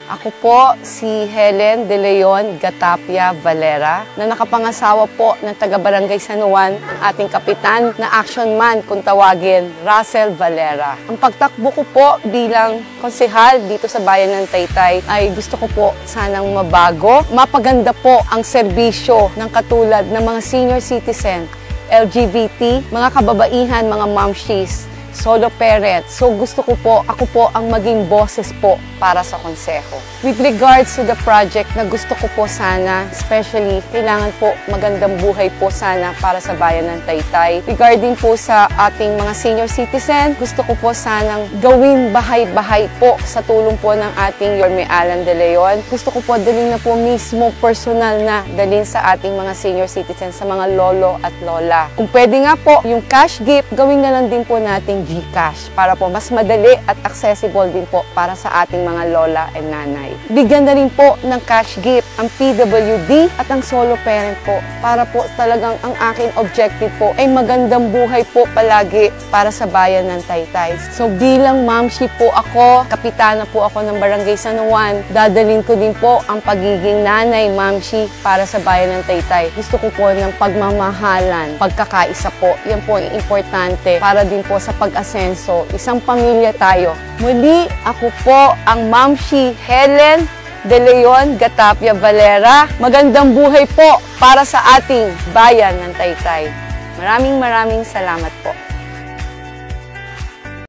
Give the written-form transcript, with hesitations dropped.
Ako po si Helen De Leon Gatapia Valera na nakapangasawa po ng taga-Barangay San Juan, ang ating kapitan na action man kung tawagin, Russell Valera. Ang pagtakbo ko po bilang konsehal dito sa bayan ng Taytay ay gusto ko po sanang mabago, mapaganda po ang serbisyo ng katulad ng mga senior citizen, LGBT, mga kababaihan, mga momshies, solo parent. So gusto ko po, ako po ang maging boses po para sa konseho. With regards to the project na gusto ko po sana, especially kailangan po magandang buhay po sana para sa bayan ng Taytay. Regarding po sa ating mga senior citizen, gusto ko po sanang gawing bahay-bahay po sa tulong po ng ating Yorme Alan De Leon. Gusto ko po dalhin na po mismo personal na dalhin sa ating mga senior citizen, sa mga lolo at lola. Kung pwede nga po, yung cash gift, gawin na lang din po nating GCash para po mas madali at accessible din po para sa ating mga lola and nanay. Bigyan na rin po ng cash gift ang PWD at ang solo parent po para po talagang ang aking objective po ay magandang buhay po palagi para sa bayan ng Taytay. So bilang mamshi po ako, kapitana po ako ng Barangay San Juan, dadalhin ko din po ang pagiging nanay mamshi para sa bayan ng Taytay. Gusto ko po ng pagmamahalan, pagkakaisa po. Yan po ang importante para din po sa pag-asenso. Isang pamilya tayo. Muli, ako po ang Mamshi Helen De Leon Gatapia Valera. Magandang buhay po para sa ating bayan ng Taytay. Maraming salamat po.